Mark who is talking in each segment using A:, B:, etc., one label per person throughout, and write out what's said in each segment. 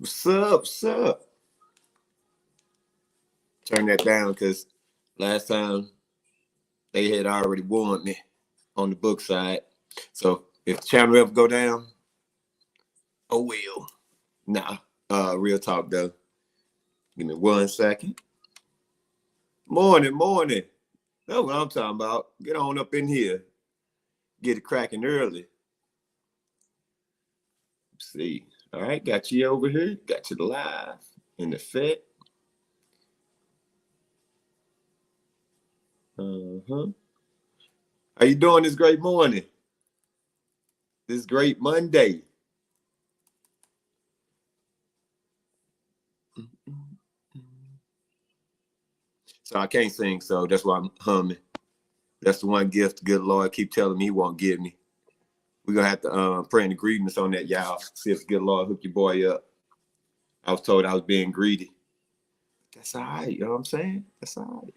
A: What's up? What's up? Turn that down because last time they had already warned me on the book side. So if the channel ever go down, oh well. Nah. Real talk though. Give me 1 second. Morning, morning. That's what I'm talking about. Get on up in here. Get it cracking early. Let's see. All right, got you over here. Got you live in effect. Uh-huh. How you doing this great morning? This great Monday. So I can't sing, so that's why I'm humming. That's the one gift the good Lord keep telling me he won't give me. We're going to have to pray in agreements on that, y'all. See if the good Lord hook your boy up. I was told I was being greedy. That's all right, you know what I'm saying? That's all right.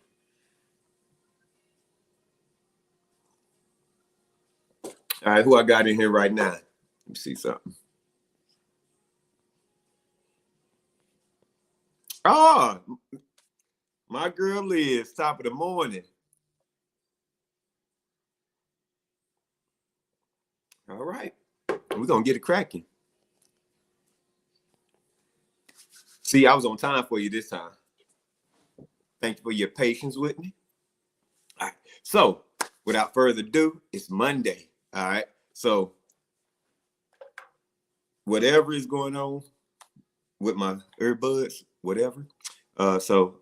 A: All right, who I got in here right now? Let me see something. Oh, my girl Liz, top of the morning. All right, we're going to get it cracking. See, I was on time for you this time. Thank you for your patience with me. All right, so without further ado, it's Monday. All right, so whatever is going on with my earbuds, whatever. So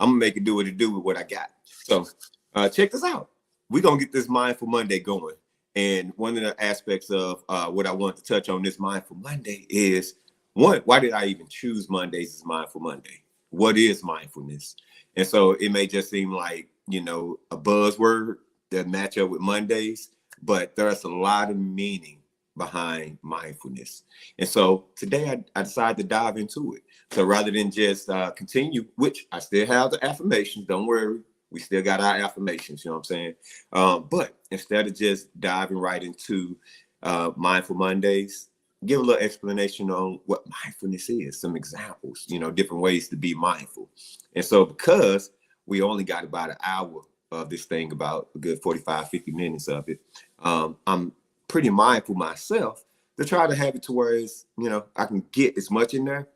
A: I'm gonna make it do what it do with what I got. So check this out. We're gonna get this Mindful Monday going. And one of the aspects of what I want to touch on this Mindful Monday is one, why did I even choose Mondays as Mindful Monday? What is mindfulness? And so it may just seem like, you know, a buzzword that match up with Mondays, but there's a lot of meaning behind mindfulness. And so today I decided to dive into it. So rather than just continue, which I still have the affirmations, don't worry, we still got our affirmations, you know what I'm saying? But instead of just diving right into Mindful Mondays, give a little explanation on what mindfulness is, some examples, you know, different ways to be mindful. And so because we only got about an hour of this thing, about a good 45, 50 minutes of it, I'm pretty mindful myself to try to have it to where it's, you know, I can get as much in there,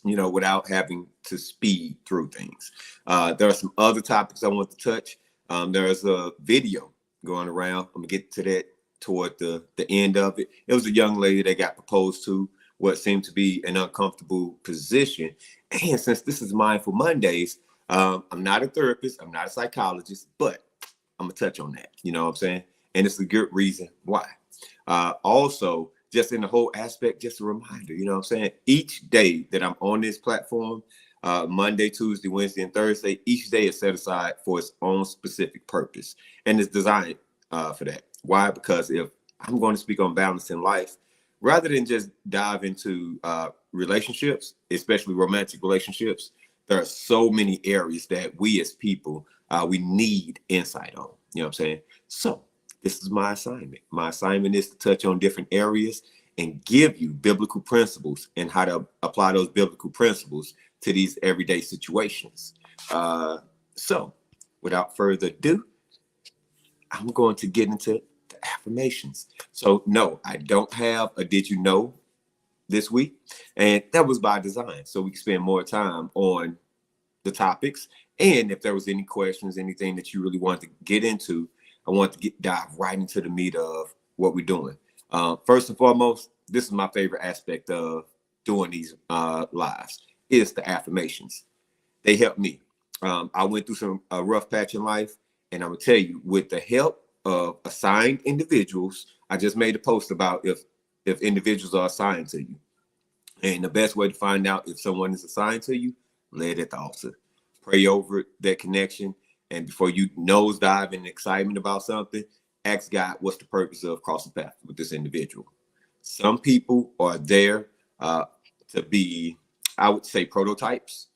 A: you know, without having to speed through things. There are some other topics I want to touch. There's a video going around. I'm gonna get to that toward the end of it. It was a young lady that got proposed to what seemed to be an uncomfortable position. And since this is Mindful Mondays, I'm not a therapist, I'm not a psychologist, but I'm gonna touch on that, you know what I'm saying? And it's a good reason why. Also, just in the whole aspect, just a reminder, you know what I'm saying? Each day that I'm on this platform, Monday, Tuesday, Wednesday, and Thursday, each day is set aside for its own specific purpose. And it's designed for that. Why? Because if I'm going to speak on balance in life, rather than just dive into relationships, especially romantic relationships, there are so many areas that we as people, we need insight on, you know what I'm saying? So this is my assignment. My assignment is to touch on different areas and give you biblical principles and how to apply those biblical principles to these everyday situations. So without further ado, I'm going to get into the affirmations. So no, I don't have a did you know this week, and that was by design, so we can spend more time on the topics. And if there was any questions, anything that you really want to get into, I want to dive right into the meat of what we're doing. First and foremost, this is my favorite aspect of doing these lives, is the affirmations. They help me. I went through some rough patch in life, and I'm gonna tell you, with the help of assigned individuals, I just made a post about if individuals are assigned to you. And the best way to find out if someone is assigned to you, lay it at the altar. Pray over that connection. And before you nosedive in excitement about something, ask God, what's the purpose of crossing paths with this individual? Some people are there to be, I would say, prototypes.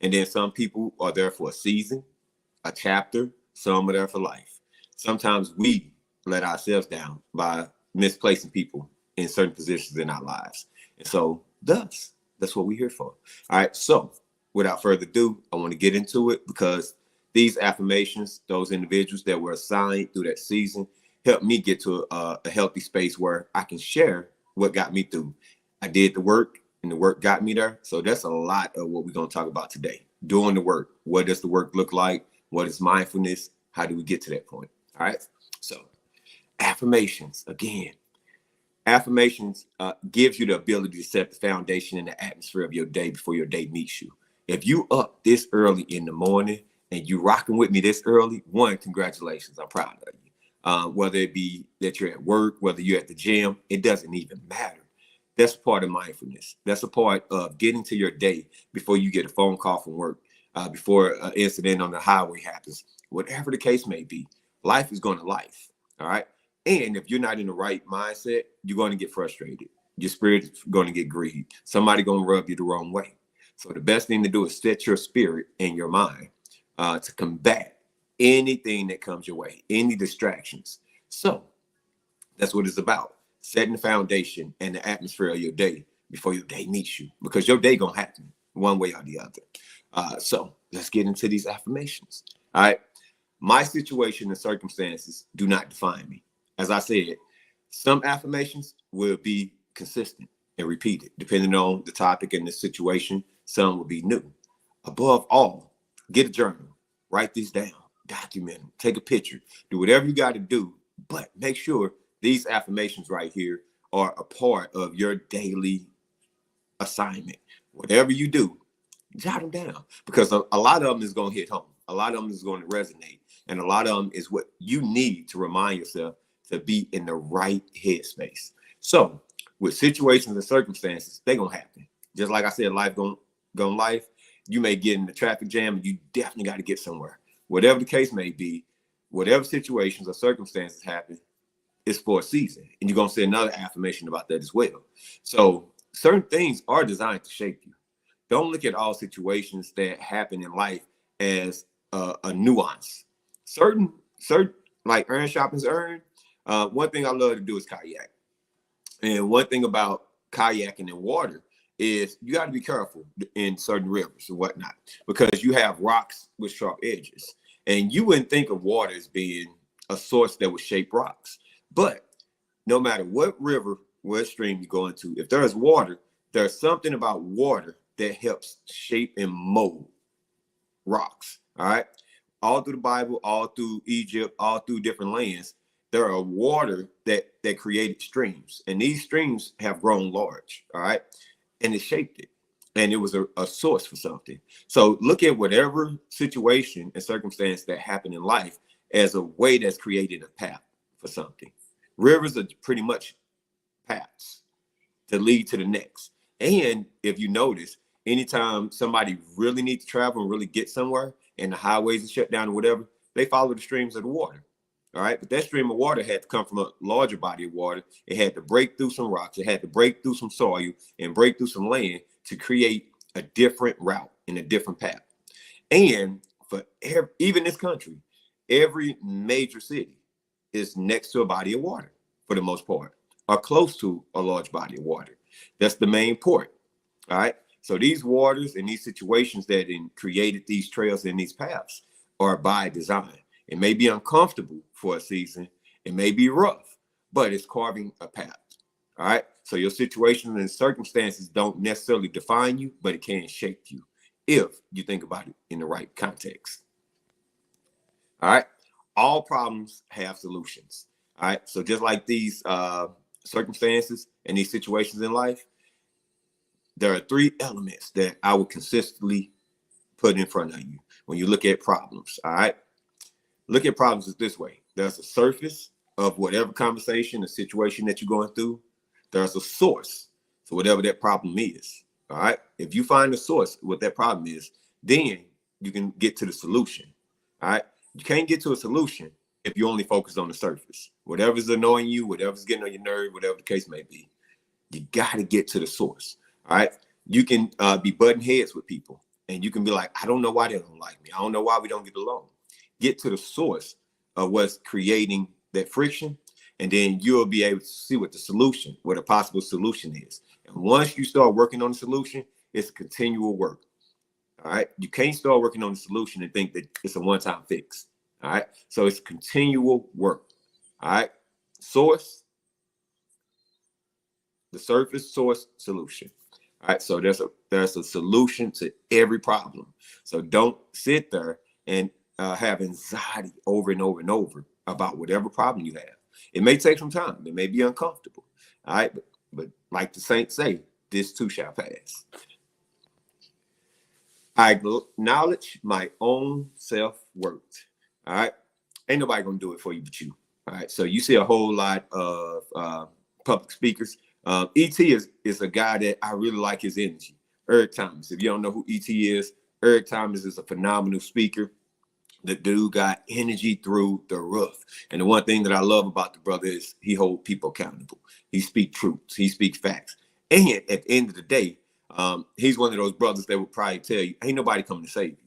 A: And then some people are there for a season, a chapter. Some are there for life. Sometimes we let ourselves down by misplacing people in certain positions in our lives. And so thus, That's what we're here for. All right. So without further ado, I want to get into it because these affirmations, those individuals that were assigned through that season, helped me get to a healthy space where I can share what got me through. I did the work and the work got me there. So that's a lot of what we're going to talk about today. Doing the work. What does the work look like? What is mindfulness? How do we get to that point? All right. So affirmations, again, affirmations gives you the ability to set the foundation and the atmosphere of your day before your day meets you. If you up this early in the morning and you rocking with me this early, one, congratulations. I'm proud of you. Whether it be that you're at work, whether you're at the gym, it doesn't even matter. That's part of mindfulness. That's a part of getting to your day before you get a phone call from work, before an incident on the highway happens. Whatever the case may be, life is going to life. All right. And if you're not in the right mindset, you're going to get frustrated. Your spirit is going to get grieved. Somebody going to rub you the wrong way. So the best thing to do is set your spirit and your mind to combat anything that comes your way, any distractions. So that's what it's about. Setting the foundation and the atmosphere of your day before your day meets you, because your day going to happen one way or the other. So let's get into these affirmations. All right. My situation and circumstances do not define me. As I said, some affirmations will be consistent and repeated depending on the topic and the situation. Some will be new. Above all, get a journal, write these down, document them, take a picture, do whatever you got to do, but make sure these affirmations right here are a part of your daily assignment. Whatever you do, jot them down, because a lot of them is going to hit home. A lot of them is going to resonate. And a lot of them is what you need to remind yourself to be in the right headspace. So with situations and circumstances, they're going to happen. Just like I said, life going life. You may get in the traffic jam and you definitely got to get somewhere. Whatever the case may be, whatever situations or circumstances happen, it's for a season. And you're going to say another affirmation about that as well. So certain things are designed to shape you. Don't look at all situations that happen in life as a nuance. Certain like earn shopping's earn. One thing I love to do is kayak. And one thing about kayaking in water is you got to be careful in certain rivers and whatnot, because you have rocks with sharp edges. And you wouldn't think of water as being a source that would shape rocks. But no matter what river, what stream you go into, if there is water, there's something about water that helps shape and mold rocks. All right. All through the Bible, all through Egypt, all through different lands, there are water that created streams. And these streams have grown large. All right. And it shaped it. And it was a source for something. So look at whatever situation and circumstance that happened in life as a way that's created a path for something. Rivers are pretty much paths to lead to the next. And if you notice, anytime somebody really needs to travel and really get somewhere and the highways are shut down or whatever, they follow the streams of the water. All right. But that stream of water had to come from a larger body of water. It had to break through some rocks. It had to break through some soil and break through some land to create a different route and a different path. And for even this country, every major city is next to a body of water for the most part, or close to a large body of water. That's the main port. All right. So these waters and these situations that created these trails and these paths are by design. It may be uncomfortable for a season. It may be rough, but it's carving a path. All right. So your situations and circumstances don't necessarily define you, but it can shape you if you think about it in the right context. All right. All problems have solutions. All right. So just like these circumstances and these situations in life, there are three elements that I would consistently put in front of you when you look at problems. All right. Look at problems this way. There's a surface of whatever conversation or situation that you're going through. There's a source to whatever that problem is. All right. If you find the source, what that problem is, then you can get to the solution. All right. You can't get to a solution if you only focus on the surface. Whatever's annoying you, whatever's getting on your nerve, whatever the case may be, you got to get to the source. All right. You can be butting heads with people and you can be like, I don't know why they don't like me. I don't know why we don't get along. Get to the source of what's creating that friction, and then you'll be able to see what the possible solution is. And once you start working on the solution, It's continual work. All right. You can't start working on the solution and think that it's a one-time fix. All right. So it's continual work. All right. Source, the surface, source, solution. All right. So there's a solution to every problem. So don't sit there and have anxiety over and over and over about whatever problem you have. It may take some time. It may be uncomfortable. All right. But like the saints say, this too shall pass. I acknowledge my own self-worth. All right. Ain't nobody gonna do it for you but you. All right. So you see a whole lot of public speakers. E.T. is a guy that I really like his energy. Eric Thomas. If you don't know who E.T. is, Eric Thomas is a phenomenal speaker. The dude got energy through the roof. And the one thing that I love about the brother is he holds people accountable. He speaks truths. He speaks facts. And at the end of the day, he's one of those brothers that will probably tell you, ain't nobody coming to save you.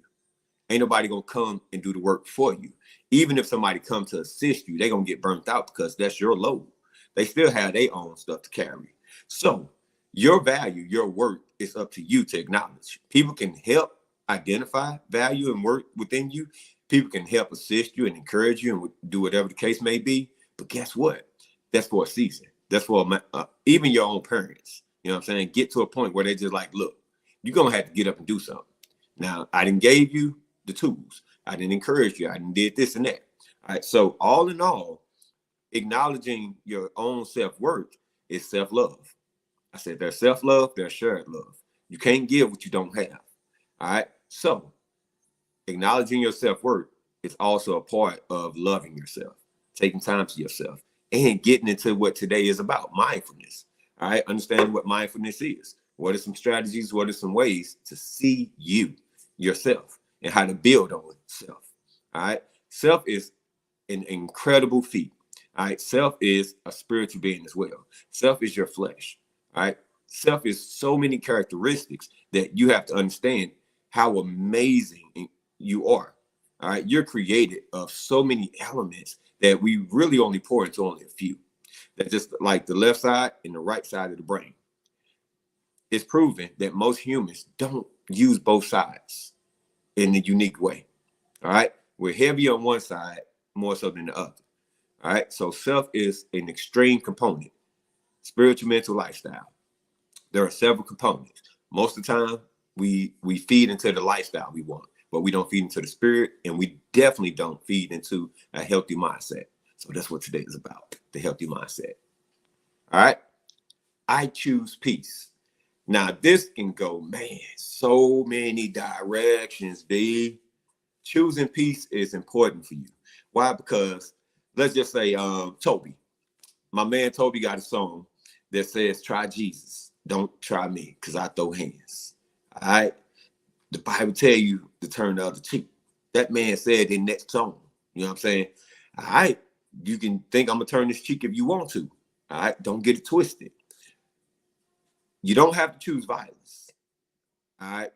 A: Ain't nobody going to come and do the work for you. Even if somebody comes to assist you, they're going to get burnt out because that's your load. They still have their own stuff to carry. So your value, your worth is up to you to acknowledge. People can help identify value and worth within you. People can help assist you and encourage you and do whatever the case may be. But guess what? That's for a season. That's for even your own parents. You know what I'm saying? Get to a point where they just like, look, you're going to have to get up and do something. Now, I didn't gave you the tools. I didn't encourage you. I didn't did this and that. All right. So all in all, acknowledging your own self-worth is self-love. I said there's self-love, there's shared love. You can't give what you don't have. All right. So acknowledging your self-worth is also a part of loving yourself, taking time to yourself, and getting into what today is about, mindfulness. All right. Understanding what mindfulness is. What are some strategies? What are some ways to see you, yourself, and how to build on self? All right. Self is an incredible feat. All right. Self is a spiritual being as well. Self is your flesh. All right. Self is so many characteristics that you have to understand how amazing you are. All right. You're created of so many elements that we really only pour into only a few. That's just like the left side and the right side of the brain. It's proven that most humans don't use both sides in a unique way. All right. We're heavy on one side more so than the other. All right. So self is an extreme component, spiritual, mental, lifestyle. There are several components. Most of the time, we feed into the lifestyle we want, but we don't feed into the spirit, and we definitely don't feed into a healthy mindset. So that's what today is about, the healthy mindset. All right. I choose peace. Now, this can go, man, so many directions, B. Choosing peace is important for you. Why? Because let's just say Toby. My man Toby got a song that says, try Jesus. Don't try me, because I throw hands. All right? The Bible tell you to turn the other cheek. That man said in that song. You know what I'm saying? All right. You can think I'm going to turn this cheek if you want to. All right? Don't get it twisted. You don't have to choose violence. All right.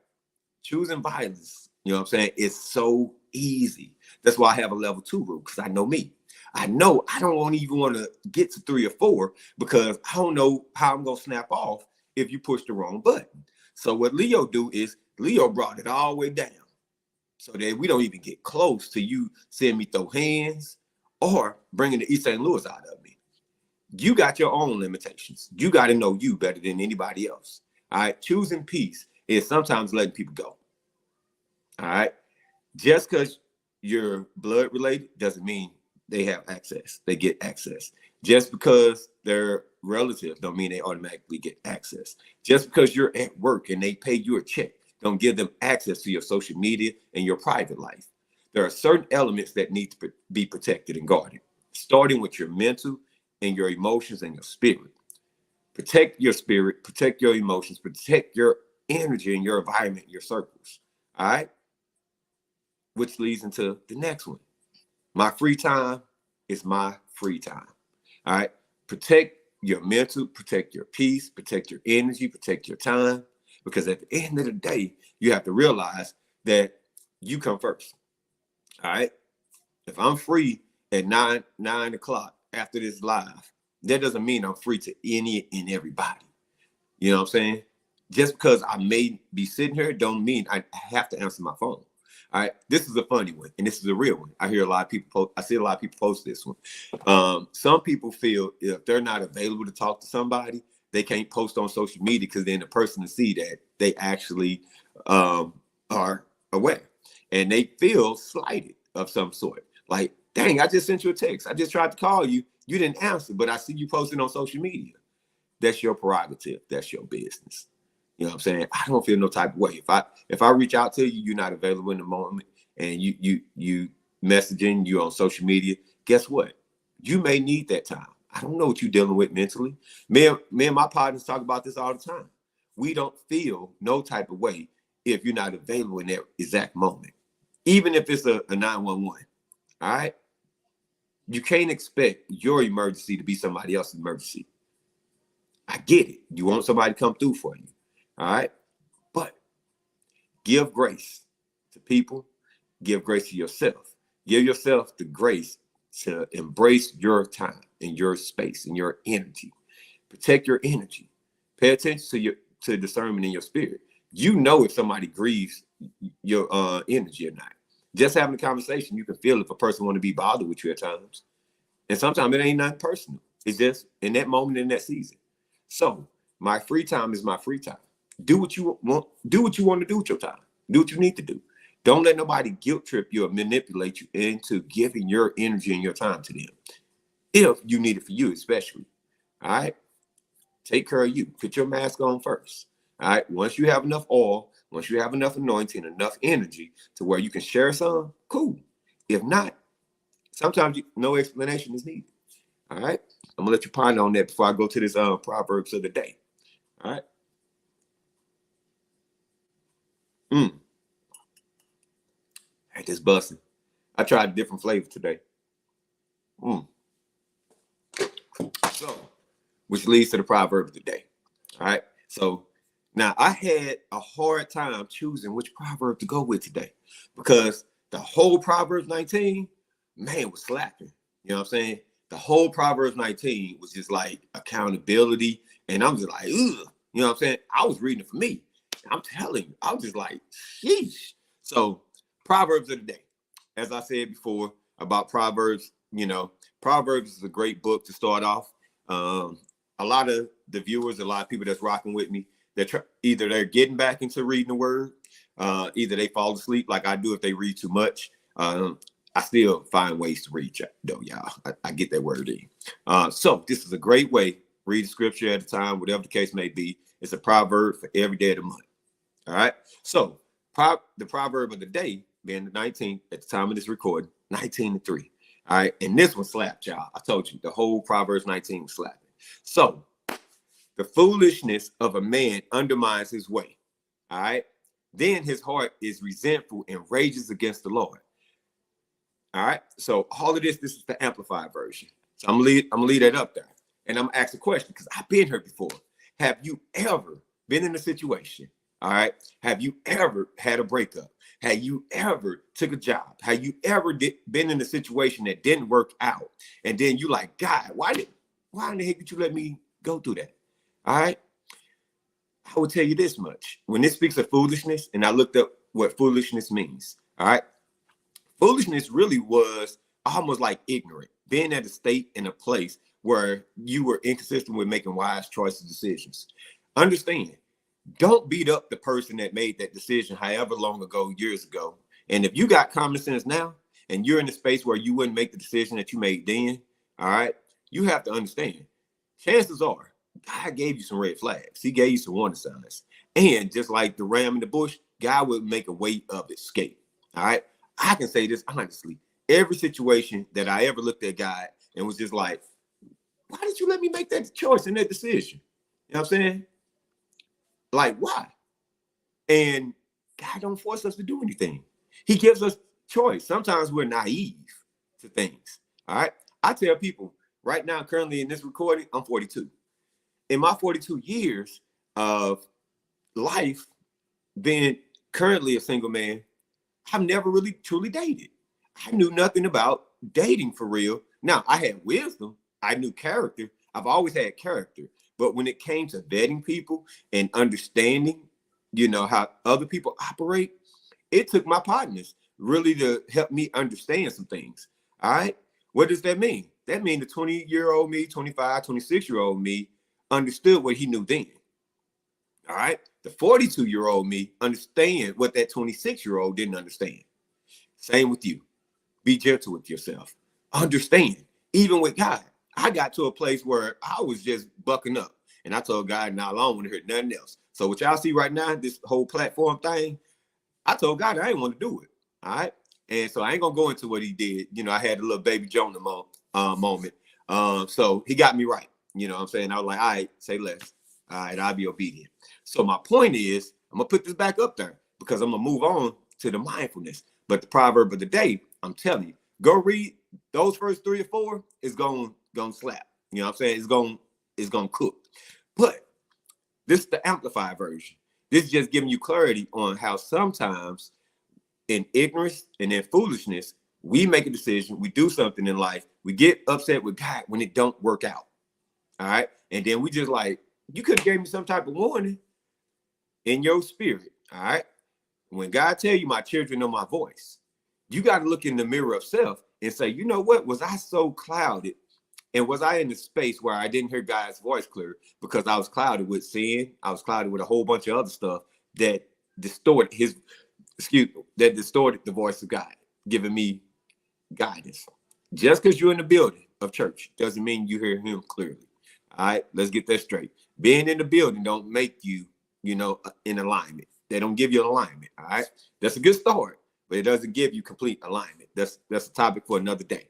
A: Choosing violence, you know what I'm saying? It's so easy. That's why I have a level 2 rule, because I know me. I know I don't even want to get to 3 or 4 because I don't know how I'm going to snap off if you push the wrong button. So what Leo do is Leo brought it all the way down so that we don't even get close to you seeing me throw hands or bringing the East St. Louis out of me. You got your own limitations. You got to know you better than anybody else. All right. Choosing peace is sometimes letting people go. All right. Just because you're blood related doesn't mean they have access. They get access. Just because they're relatives don't mean they automatically get access. Just because you're at work and they pay you a check don't give them access to your social media and your private life. There are certain elements that need to be protected and guarded, starting with your mental and your emotions and your spirit. Protect your spirit, protect your emotions, protect your energy and your environment, your circles. All right. Which leads into the next one. My free time is my free time. All right. Protect your mental, protect your peace, protect your energy, protect your time. Because at the end of the day, you have to realize that you come first. All right. If I'm free at 9 o'clock after this live, that doesn't mean I'm free to any and everybody. You know what I'm saying? Just because I may be sitting here don't mean I have to answer my phone. All right, this is a funny one, and this is a real one. I hear a lot of people post. I see a lot of people post this one. Some people feel if they're not available to talk to somebody, they can't post on social media because then the person to see that they actually are aware, and they feel slighted of some sort. Like, dang, I just sent you a text. I just tried to call you. You didn't answer, but I see you posting on social media. That's your prerogative. That's your business. You know what I'm saying? I don't feel no type of way. If I reach out to you, you're not available in the moment, and you messaging, you on social media, guess what? You may need that time. I don't know what you're dealing with mentally. Me and my partners talk about this all the time. We don't feel no type of way if you're not available in that exact moment. Even if it's a 911. All right. You can't expect your emergency to be somebody else's emergency. I get it. You want somebody to come through for you. All right. But give grace to people. Give grace to yourself. Give yourself the grace to embrace your time and your space and your energy. Protect your energy. Pay attention to discernment in your spirit. You know if somebody grieves your energy or not. Just having a conversation, you can feel if a person want to be bothered with you at times. And sometimes it ain't nothing personal. It's just in that moment, in that season. So my free time is my free time. Do what you want. Do what you want to do with your time. Do what you need to do. Don't let nobody guilt trip you or manipulate you into giving your energy and your time to them. If you need it for you, especially. All right. Take care of you. Put your mask on first. All right. Once you have enough oil, once you have enough anointing, enough energy to where you can share some, cool. If not, sometimes no explanation is needed. All right. I'm gonna let you ponder on that before I go to this Proverbs of the day. All right. Had this busting. I tried a different flavor today. So, which leads to the proverb of the day. All right. So now I had a hard time choosing which proverb to go with today because the whole Proverbs 19, man, was slapping. You know what I'm saying? The whole Proverbs 19 was just like accountability. And I'm just like, ugh. You know what I'm saying? I was reading it for me. I'm telling you, I was just like, sheesh. So, Proverbs of the day. As I said before about Proverbs, Proverbs is a great book to start off. A lot of the viewers, a lot of people that's rocking with me, either they're getting back into reading the word, either they fall asleep like I do if they read too much. I still find ways to read, though, y'all. I get that word in. So this is a great way. Read the scripture at a time, whatever the case may be. It's a proverb for every day of the month. All right. So the proverb of the day, being the 19th at the time of this recording, 19:3. All right. And this one slapped, y'all. I told you the whole Proverbs 19 was slapping. So the foolishness of a man undermines his way. All right. Then his heart is resentful and rages against the Lord. All right. So all of this is the amplified version. So I'm gonna leave that up there. And I'm gonna ask a question because I've been here before. Have you ever been in a situation? All right. Have you ever had a breakup? Have you ever took a job? Have you ever been in a situation that didn't work out? And then you like, God, why in the heck did you let me go through that? All right. I will tell you this much. When it speaks of foolishness, and I looked up what foolishness means. All right. Foolishness really was almost like ignorant, being at a state in a place where you were inconsistent with making wise choices, decisions. Understand, don't beat up the person that made that decision however long ago, years ago. And if you got common sense now and you're in a space where you wouldn't make the decision that you made then, all right, you have to understand, chances are God gave you some red flags. He gave you some warning signs. And just like the ram in the bush, God will make a way of escape. All right. I can say this honestly. Every situation that I ever looked at God and was just like, why did you let me make that choice and that decision? You know what I'm saying? Like, why? And God don't force us to do anything. He gives us choice. Sometimes we're naive to things. All right. I tell people right now, currently in this recording, I'm 42. In my 42 years of life, being currently a single man, I've never really truly dated. I knew nothing about dating for real. Now, I had wisdom. I knew character. I've always had character. But when it came to vetting people and understanding, how other people operate, it took my partners really to help me understand some things. All right. What does that mean? That means the 20-year-old me, 25, 26-year-old me understood what he knew then. All right. The 42-year-old me understand what that 26-year-old didn't understand. Same with you. Be gentle with yourself. Understand. Even with God, I got to a place where I was just bucking up. And I told God, now I don't want to hear nothing else. So what y'all see right now, this whole platform thing, I told God I didn't want to do it. All right. And so I ain't gonna go into what he did. I had a little baby Jonah moment. So he got me right. You know what I'm saying? I was like, all right, say less. All right, I'll be obedient. So my point is, I'm gonna put this back up there because I'm gonna move on to the mindfulness. But the proverb of the day, I'm telling you, go read those first 3 or 4. It's gonna slap. You know what I'm saying? It's gonna cook. But this is the amplified version. This is just giving you clarity on how sometimes in ignorance and in foolishness, we make a decision, we do something in life, we get upset with God when it don't work out. All right. And then we just like, you could have gave me some type of warning in your spirit. All right. When God tell you my children know my voice, you got to look in the mirror of self and say, you know what? Was I so clouded? And was I in the space where I didn't hear God's voice clear because I was clouded with sin? I was clouded with a whole bunch of other stuff that distorted the voice of God, giving me guidance. Just because you're in the building of church doesn't mean you hear him clearly. All right, let's get that straight. Being in the building don't make you, in alignment. They don't give you an alignment. All right, that's a good start, but it doesn't give you complete alignment. That's a topic for another day.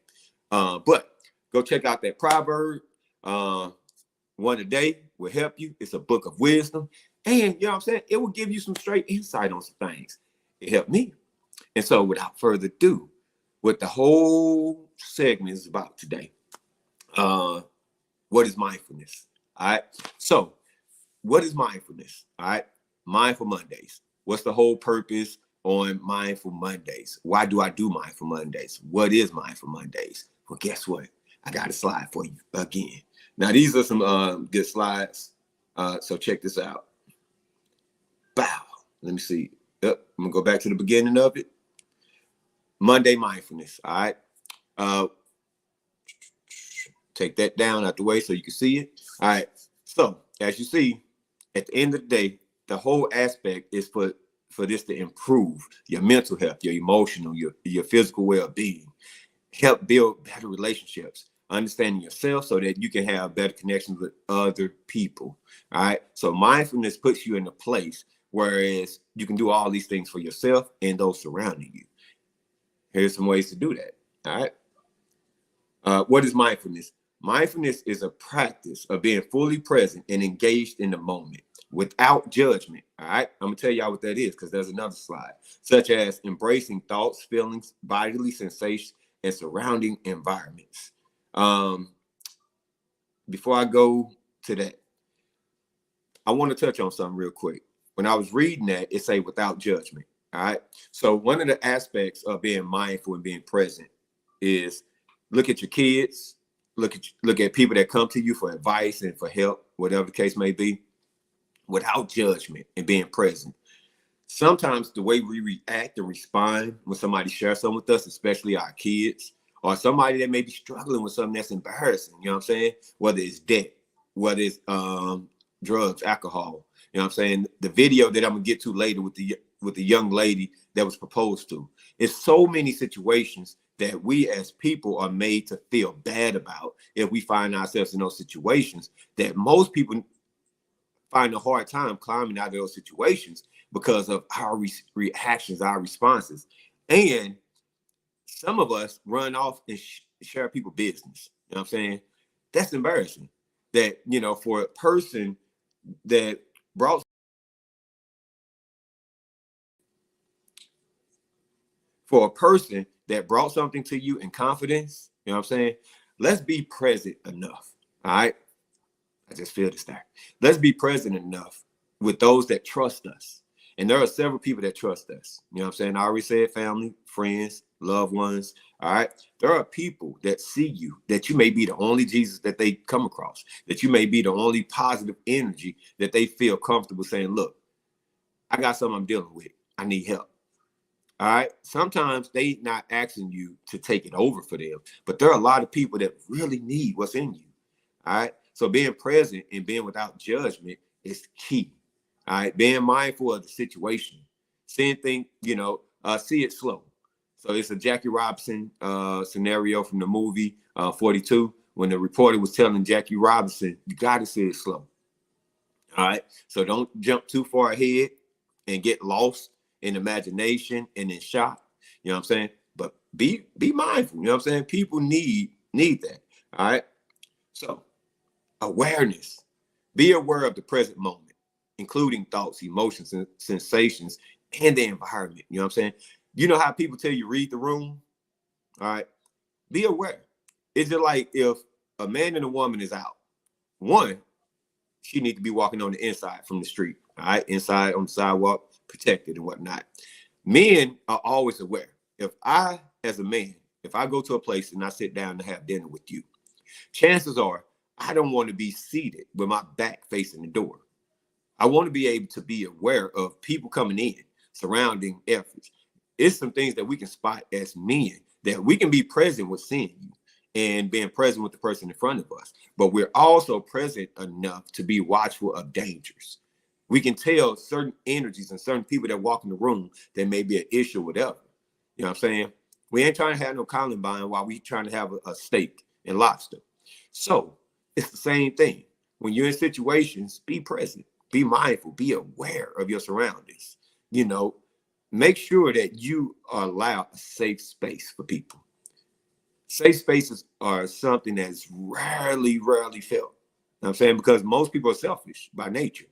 A: But go check out that proverb. One a day will help you. It's a book of wisdom. And you know what I'm saying? It will give you some straight insight on some things. It helped me. And so without further ado, what the whole segment is about today, what is mindfulness? All right. So what is mindfulness? All right. Mindful Mondays. What's the whole purpose on Mindful Mondays? Why do I do Mindful Mondays? What is Mindful Mondays? Well, guess what? I got a slide for you again. Now, these are some good slides. So check this out. Bow. Let me see. Yep. I'm going to go back to the beginning of it. Monday mindfulness. All right. Take that down out the way so you can see it. All right. So as you see, at the end of the day, the whole aspect is for this to improve your mental health, your emotional, your physical well-being, help build better relationships, understanding yourself so that you can have better connections with other people. All right. So mindfulness puts you in a place whereas you can do all these things for yourself and those surrounding you. Here's some ways to do that. All right. What is mindfulness? Mindfulness is a practice of being fully present and engaged in the moment without judgment. All right. I'm going to tell y'all what that is because there's another slide, such as embracing thoughts, feelings, bodily sensations, and surrounding environments. Before I go to that, I want to touch on something real quick. When I was reading that, it say without judgment. All right. So one of the aspects of being mindful and being present is look at your kids, look at people that come to you for advice and for help, whatever the case may be, without judgment and being present. Sometimes the way we react and respond when somebody shares something with us, especially our kids, or somebody that may be struggling with something that's embarrassing, you know what I'm saying? Whether it's debt, whether it's drugs, alcohol, you know what I'm saying? The video that I'm gonna get to later with the young lady that was proposed to. It's so many situations that we as people are made to feel bad about if we find ourselves in those situations that most people find a hard time climbing out of those situations because of our reactions, our responses. And some of us run off and share people's business. You know what I'm saying? That's embarrassing. That, for a person that brought something to you in confidence, you know what I'm saying? Let's be present enough. All right. I just feel this there. Let's be present enough with those that trust us And there are several people that trust us. You know what I'm saying? I already said family, friends, loved ones. All right. There are people that see you, that you may be the only Jesus that they come across, that you may be the only positive energy that they feel comfortable saying, look, I got something I'm dealing with. I need help. All right. Sometimes they not asking you to take it over for them, but there are a lot of people that really need what's in you. All right. So being present and being without judgment is key. All right. Being mindful of the situation. Seeing things, see it slow. So it's a Jackie Robinson scenario from the movie 42, when the reporter was telling Jackie Robinson, you got to see it slow. All right. So don't jump too far ahead and get lost in imagination and in shock. You know what I'm saying? But be mindful. You know what I'm saying? People need that. All right. So awareness. Be aware of the present moment, including thoughts, emotions, and sensations, and the environment. You know what I'm saying? You know how people tell you read the room? All right. Be aware. It's just like if a man and a woman is out. One, she needs to be walking on the inside from the street. All right. Inside on the sidewalk, protected and whatnot. Men are always aware. If I, as a man, if I go to a place and I sit down to have dinner with you, chances are I don't want to be seated with my back facing the door. I want to be able to be aware of people coming in, surrounding efforts. It's some things that we can spot as men, that we can be present with seeing you and being present with the person in front of us. But we're also present enough to be watchful of dangers. We can tell certain energies and certain people that walk in the room that may be an issue, whatever. You know what I'm saying? We ain't trying to have no Columbine while we trying to have a steak and lobster. So it's the same thing. When you're in situations, be present, be mindful, be aware of your surroundings. Make sure that you allow a safe space for people. Safe spaces are something that's rarely felt. You know what I'm saying? Because most people are selfish by nature.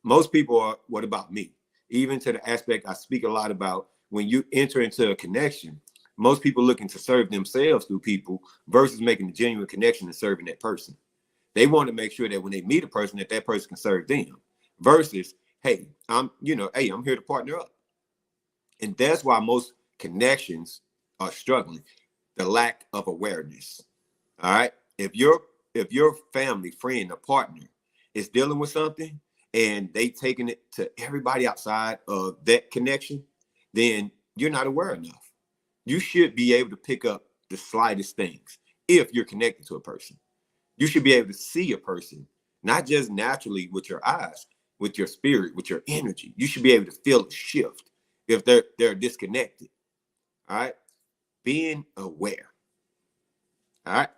A: Most people are, what about me? Even to the aspect I speak a lot about, when you enter into a connection, most people looking to serve themselves through people versus making a genuine connection and serving that person. They want to make sure that when they meet a person, that person can serve them versus, hey, I'm here to partner up. And that's why most connections are struggling. The lack of awareness. All right. If your family, friend, or partner is dealing with something and they taking it to everybody outside of that connection, then you're not aware enough. You should be able to pick up the slightest things if you're connected to a person. You should be able to see a person, not just naturally with your eyes, with your spirit, with your energy. You should be able to feel a shift if they're disconnected. All right. Being aware. All right.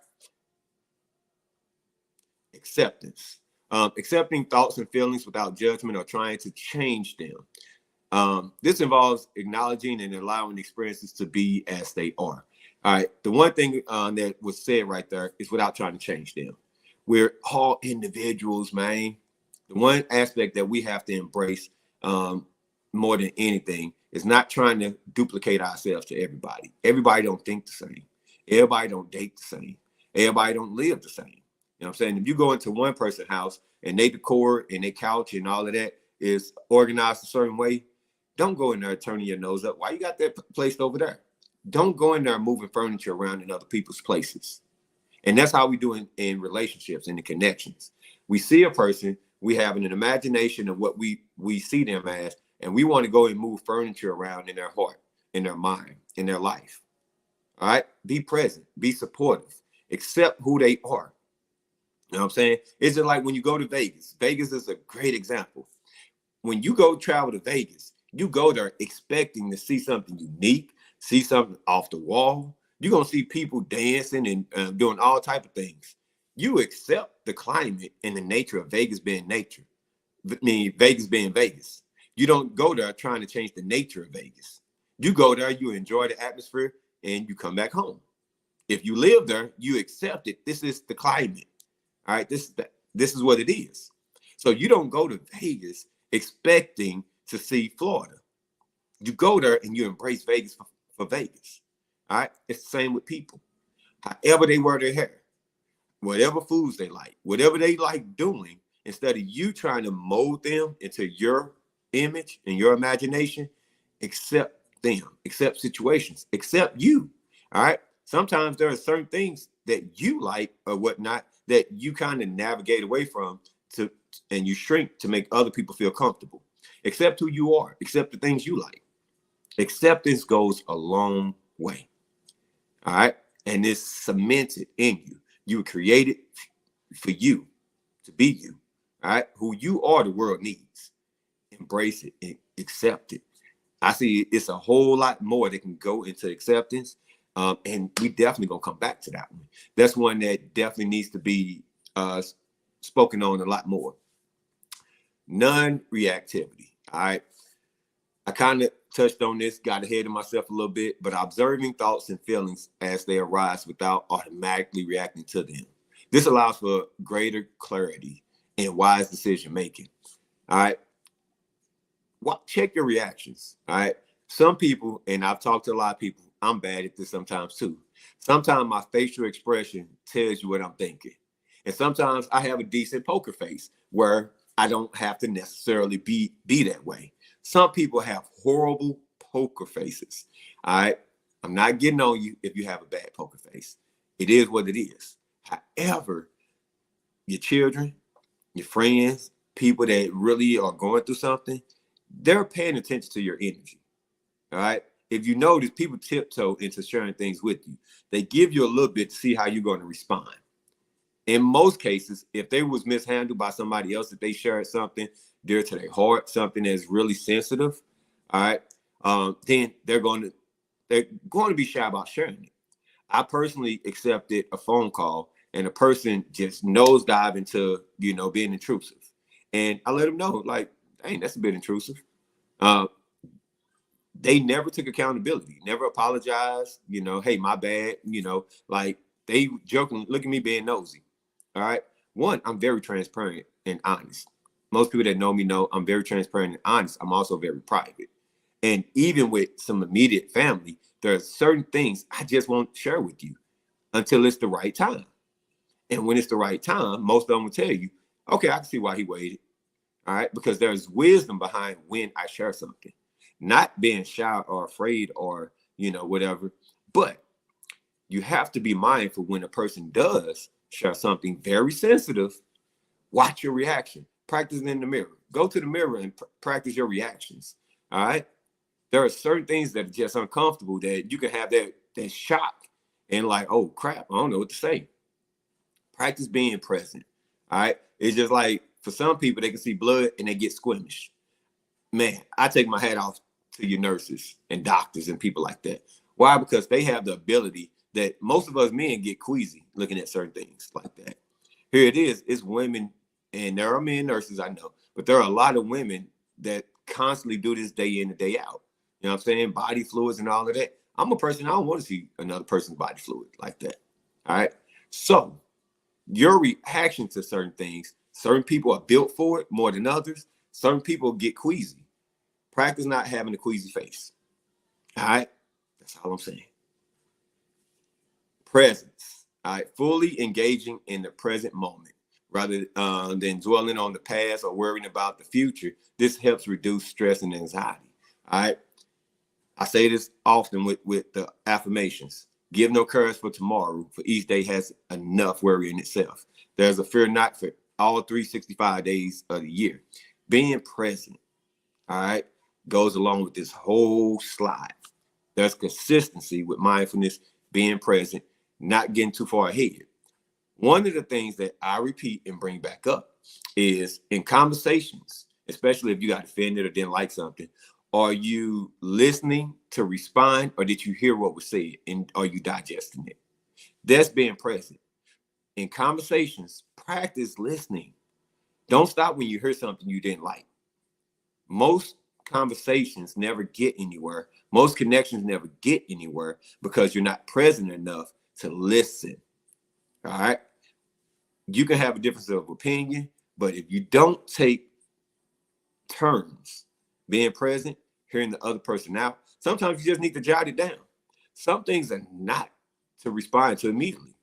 A: Acceptance. Accepting thoughts and feelings without judgment or trying to change them. This involves acknowledging and allowing experiences to be as they are. All right. The one thing that was said right there is without trying to change them. We're all individuals, man. The one aspect that we have to embrace more than anything is not trying to duplicate ourselves to everybody. Everybody don't think the same. Everybody don't date the same. Everybody don't live the same. You know what I'm saying? If you go into one person's house and they decor and they couch and all of that is organized a certain way, don't go in there turning your nose up. Why you got that placed over there? Don't go in there moving furniture around in other people's places. And that's how we do in relationships and in connections. We see a person, we have an imagination of what we see them as, and we want to go and move furniture around in their heart, in their mind, in their life. All right? Be present, be supportive, accept who they are. You know what I'm saying? It's just like when you go to Vegas. Vegas is a great example. When you go travel to Vegas, you go there expecting to see something unique, see something off the wall. You're going to see people dancing and doing all type of things. You accept the climate and the nature of Vegas being nature. I mean, Vegas being Vegas. You don't go there trying to change the nature of Vegas. You go there, you enjoy the atmosphere, and you come back home. If you live there, you accept it. This is the climate. All right, this is what it is. So you don't go to Vegas expecting to see Florida. You go there and you embrace Vegas for Vegas. All right, it's the same with people. However they wear their hair, whatever foods they like, whatever they like doing, instead of you trying to mold them into your image and your imagination, accept them, accept situations, accept you. All right. Sometimes there are certain things that you like or whatnot that you kind of navigate away from to, and you shrink to make other people feel comfortable. Accept who you are, accept the things you like. Acceptance goes a long way. All right. And it's cemented in you. You were created for you to be you. All right. Who you are, the world needs. Embrace it and accept it. I see it's a whole lot more that can go into acceptance. And we definitely gonna come back to that one. That's one that definitely needs to be spoken on a lot more. Non-reactivity. All right. I kind of touched on this, got ahead of myself a little bit, but observing thoughts and feelings as they arise without automatically reacting to them. This allows for greater clarity and wise decision making. All right. Check your reactions. All right. Some people, and I've talked to a lot of people, I'm bad at this sometimes too. Sometimes my facial expression tells you what I'm thinking. And sometimes I have a decent poker face where I don't have to necessarily be that way. Some people have horrible poker faces. All right. I'm not getting on you if you have a bad poker face. It is what it is. However, your children, your friends, people that really are going through something, they're paying attention to your energy. All right. If you notice, people tiptoe into sharing things with you. They give you a little bit to see how you're going to respond. In most cases, if they was mishandled by somebody else, if they shared something dear to their heart, something that's really sensitive, all right, then they're going to be shy about sharing it. I personally accepted a phone call and a person just nosedive into, being intrusive. And I let them know, like, dang, that's a bit intrusive. They never took accountability, never apologized, hey, my bad, like they joking, look at me being nosy. All right. One, I'm very transparent and honest. Most people that know me know I'm very transparent and honest. I'm also very private. And even with some immediate family, there are certain things I just won't share with you until it's the right time. And when it's the right time, most of them will tell you, okay, I can see why he waited. All right. Because there's wisdom behind when I share something, not being shy or afraid or, whatever. But you have to be mindful when a person does share something very sensitive. Watch your reaction. Practice it in the mirror. Go to the mirror and practice your reactions. All right. There are certain things that are just uncomfortable that you can have that shock and like, oh crap, I don't know what to say. Practice being present. All right. It's just like for some people, they can see blood and they get squeamish. Man, I take my hat off to your nurses and doctors and people like that. Why? Because they have the ability that most of us men get queasy looking at certain things like that. Here it is, it's women, and there are men nurses, I know, but there are a lot of women that constantly do this day in and day out. You know what I'm saying? Body fluids and all of that. I'm a person, I don't want to see another person's body fluid like that. All right. So your reaction to certain things, certain people are built for it more than others. Certain people get queasy. Practice not having a queasy face. All right. That's all I'm saying. Presence. All right. Fully engaging in the present moment rather than dwelling on the past or worrying about the future. This helps reduce stress and anxiety. All right. I say this often with the affirmations. Give no courage for tomorrow, for each day has enough worry in itself. There's a fear not for all 365 days of the year. Being present, all right, goes along with this whole slide. There's consistency with mindfulness, being present, not getting too far ahead. One of the things that I repeat and bring back up is in conversations, especially if you got offended or didn't like something, are you listening to respond or did you hear what was said and are you digesting it? That's being present. In conversations, practice listening. Don't stop when you hear something you didn't like. Most conversations never get anywhere. Most connections never get anywhere because you're not present enough to listen. All right. You can have a difference of opinion, but if you don't take turns being present, hearing the other person out, sometimes you just need to jot it down. Some things are not to respond to immediately.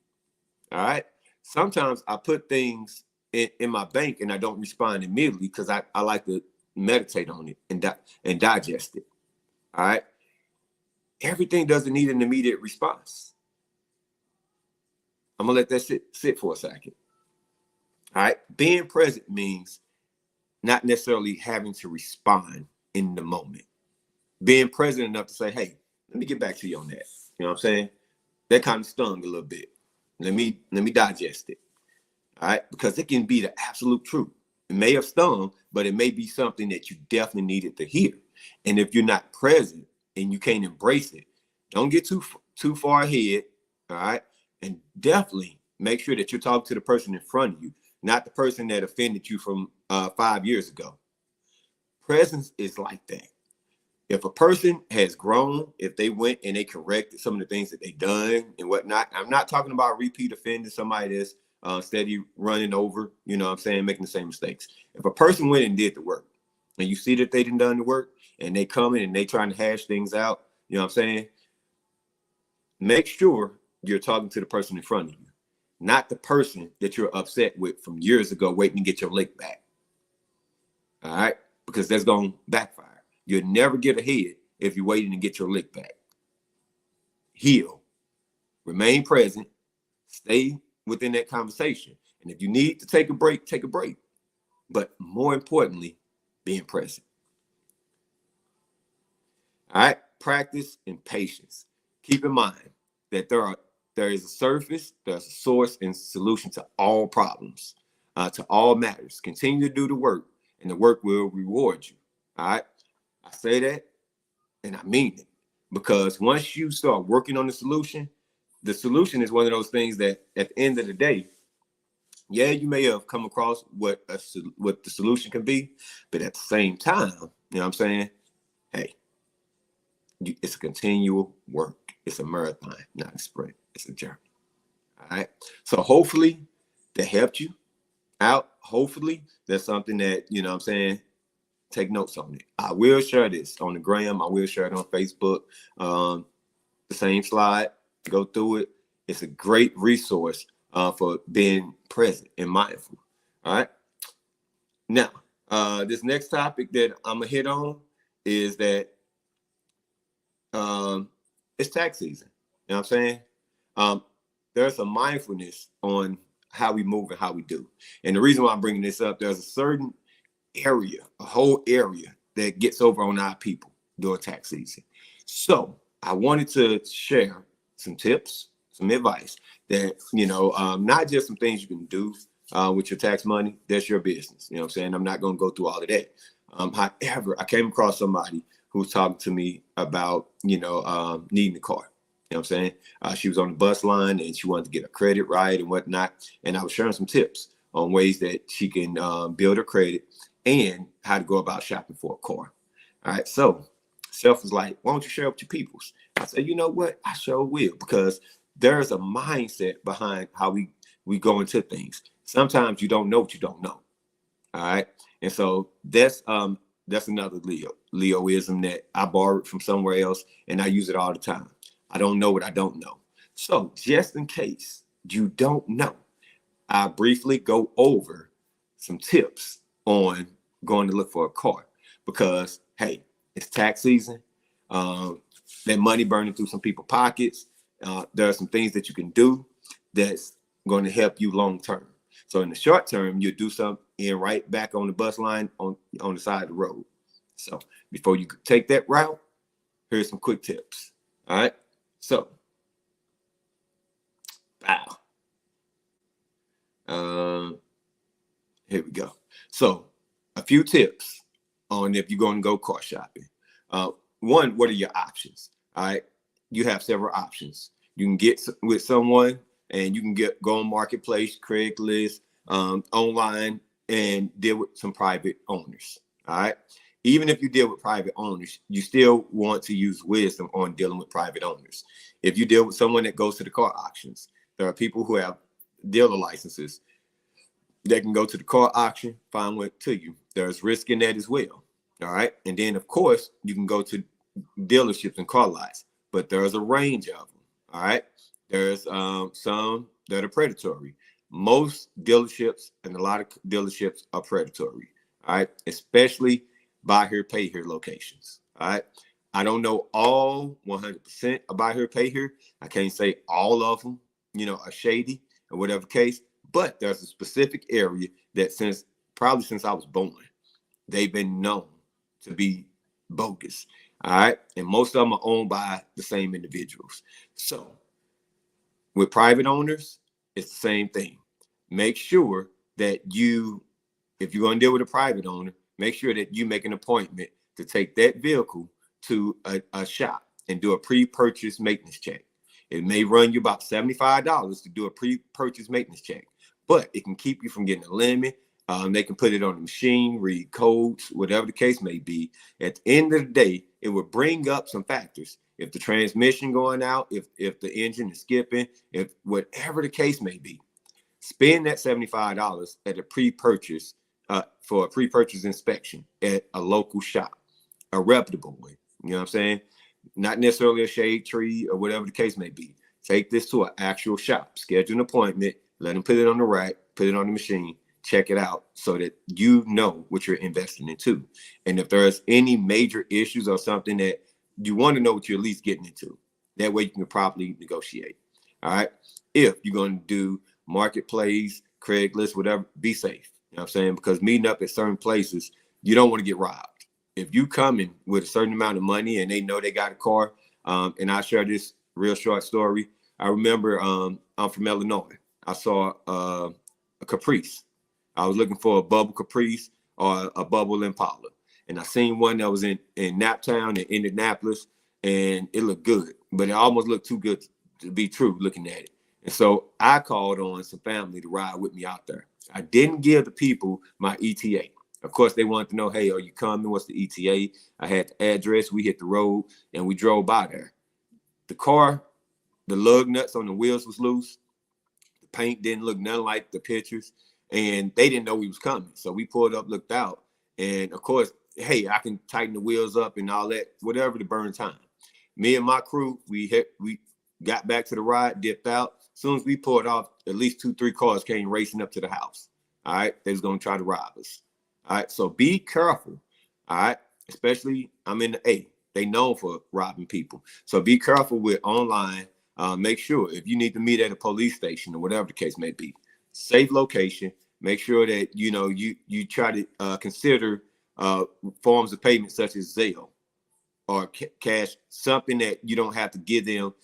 A: All right. Sometimes I put things in my bank and I don't respond immediately because I like to meditate on it and digest it. All right. Everything doesn't need an immediate response. I'm gonna let that sit for a second. All right. Being present means not necessarily having to respond in the moment. Being present enough to say, hey, let me get back to you on that. You know what I'm saying? That kind of stung a little bit. Let me digest it. All right. Because it can be the absolute truth. It may have stung, but it may be something that you definitely needed to hear. And if you're not present and you can't embrace it, don't get too far ahead. All right. And definitely make sure that you're talking to the person in front of you, not the person that offended you from 5 years ago. Presence is like that. If a person has grown, if they went and they corrected some of the things that they done and whatnot, I'm not talking about repeat offending, somebody that's steady running over, you know what I'm saying, making the same mistakes. If a person went and did the work and you see that they didn't done the work and they come in and they trying to hash things out, you know what I'm saying, make sure you're talking to the person in front of you, not the person that you're upset with from years ago waiting to get your lick back. All right? Because that's going to backfire. You'll never get ahead if you're waiting to get your lick back. Heal. Remain present. Stay within that conversation. And if you need to take a break, take a break. But more importantly, being present. All right? Practice and patience. Keep in mind that there is a surface, there's a source and solution to all problems, to all matters. Continue to do the work, and the work will reward you. All right? I say that, and I mean it. Because once you start working on the solution is one of those things that at the end of the day, yeah, you may have come across what the solution can be, but at the same time, you know what I'm saying? Hey, it's a continual work. It's a marathon, not a sprint. It's a journey. All right. So hopefully that helped you out. Hopefully that's something that, you know what I'm saying, take notes on it. I will share this on the gram. I will share it on Facebook. The same slide, go through it. It's a great resource for being present and mindful. All right. Now, this next topic that I'm gonna hit on is that it's tax season. You know what I'm saying? There's a mindfulness on how we move and how we do. And the reason why I'm bringing this up, there's a certain area, a whole area that gets over on our people during tax season. So I wanted to share some tips, some advice that, you know, not just some things you can do with your tax money. That's your business. You know what I'm saying? I'm not going to go through all of that. However, I came across somebody who was talking to me about, you know, needing a car. You know what I'm saying? She was on the bus line and she wanted to get her credit right and whatnot. And I was sharing some tips on ways that she can build her credit and how to go about shopping for a car. All right. So Self was like, why don't you share with your peoples? I said, you know what? I sure will, because there's a mindset behind how we go into things. Sometimes you don't know what you don't know. All right. And so that's another Leoism that I borrowed from somewhere else, and I use it all the time. I don't know what I don't know. So just in case you don't know, I briefly go over some tips on going to look for a car, because hey, it's tax season. That money burning through some people's pockets. There are some things that you can do that's going to help you long term. So in the short term, you do something and right back on the bus line on the side of the road. So before you take that route, here's some quick tips. All right. So, here we go. So a few tips on if you're going to go car shopping. One, what are your options? All right. You have several options. You can get with someone and you can go on Marketplace, Craigslist, online, and deal with some private owners. All right. Even if you deal with private owners, you still want to use wisdom on dealing with private owners. If you deal with someone that goes to the car auctions, there are people who have dealer licenses that can go to the car auction, find one to you. There's risk in that as well. All right. And then, of course, you can go to dealerships and car lots, but there's a range of them. All right. There's some that are predatory. Most dealerships and a lot of dealerships are predatory. All right. Especially buy here, pay here locations. All right. I don't know all 100% of buy here, pay here. I can't say all of them, are shady or whatever case, but there's a specific area that probably since I was born, they've been known to be bogus. All right. And most of them are owned by the same individuals. So with private owners, it's the same thing. Make sure that if you're going to deal with a private owner, make sure that you make an appointment to take that vehicle to a shop and do a pre-purchase maintenance check. It may run you about $75 to do a pre-purchase maintenance check, but it can keep you from getting a limit. They can put it on the machine, read codes, whatever the case may be. At the end of the day, it will bring up some factors. If the transmission going out, if the engine is skipping, if whatever the case may be, spend that $75 at a pre-purchase for a pre-purchase inspection at a local shop, a reputable one. You know what I'm saying? Not necessarily a shade tree or whatever the case may be. Take this to an actual shop, schedule an appointment, let them put it on the rack, put it on the machine, check it out so that you know what you're investing into. And if there's any major issues or something that you want to know what you're at least getting into, that way you can properly negotiate. All right. If you're going to do marketplace, Craigslist, whatever, be safe. You know what I'm saying? Because meeting up at certain places, you don't want to get robbed. If you come in with a certain amount of money and they know they got a car, and I'll share this real short story. I remember I'm from Illinois. I saw a Caprice. I was looking for a bubble Caprice or a bubble Impala. And I seen one that was in Naptown in Indianapolis, and it looked good, but it almost looked too good to be true looking at it. And so I called on some family to ride with me out there. I didn't give the people my ETA. Of course, they wanted to know, hey, are you coming? What's the ETA? I had the address. We hit the road, and we drove by there. The car, the lug nuts on the wheels was loose. The paint didn't look nothing like the pictures, and they didn't know we was coming. So we pulled up, looked out, and of course, hey, I can tighten the wheels up and all that, whatever to burn time. Me and my crew, we got back to the ride, dipped out. As soon as we pulled off, at least 2-3 cars came racing up to the house. All right, they was gonna try to rob us. All right, so be careful. All right, especially I'm in the A. They known for robbing people, so be careful with online. Make sure if you need to meet at a police station or whatever the case may be, safe location. Make sure that you try to consider forms of payment such as Zelle or cash, something that you don't have to give them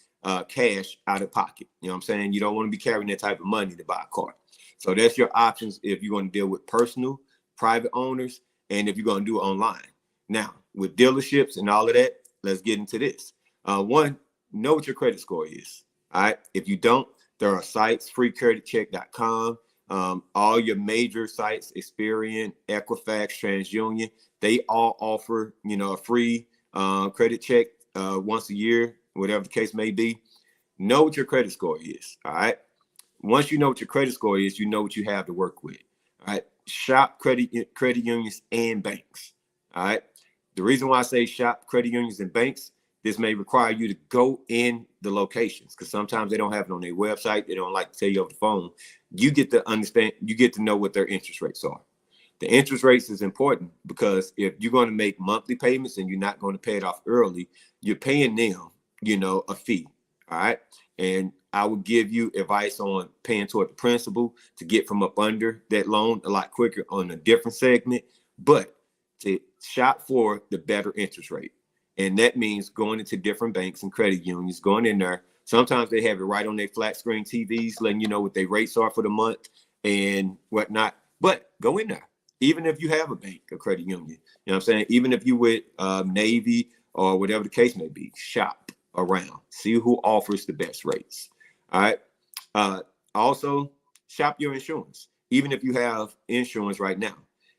A: cash out of pocket. You know what I'm saying? You don't want to be carrying that type of money to buy a car. So that's your options if you're going to deal with personal, private owners, and if you're going to do it online. Now, with dealerships and all of that, let's get into this. One, know what your credit score is. All right. If you don't, there are sites, freecreditcheck.com. All your major sites, Experian, Equifax, TransUnion, they all offer, a free credit check once a year, whatever the case may be. Know what your credit score is. All right. Once you know what your credit score is, you know what you have to work with. All right. Shop credit unions and banks. All right. The reason why I say shop credit unions and banks, this may require you to go in the locations because sometimes they don't have it on their website. They don't like to tell you over the phone. You get to understand, you get to know what their interest rates are. The interest rates is important because if you're going to make monthly payments and you're not going to pay it off early, you're paying them, a fee. All right. And I would give you advice on paying toward the principal to get from up under that loan a lot quicker on a different segment, but to shop for the better interest rate. And that means going into different banks and credit unions, going in there. Sometimes they have it right on their flat screen TVs, letting you know what their rates are for the month and whatnot. But go in there, even if you have a bank or credit union. You know what I'm saying? Even if you with Navy or whatever the case may be, shop around, see who offers the best rates. All right. Also, shop your insurance. Even if you have insurance right now,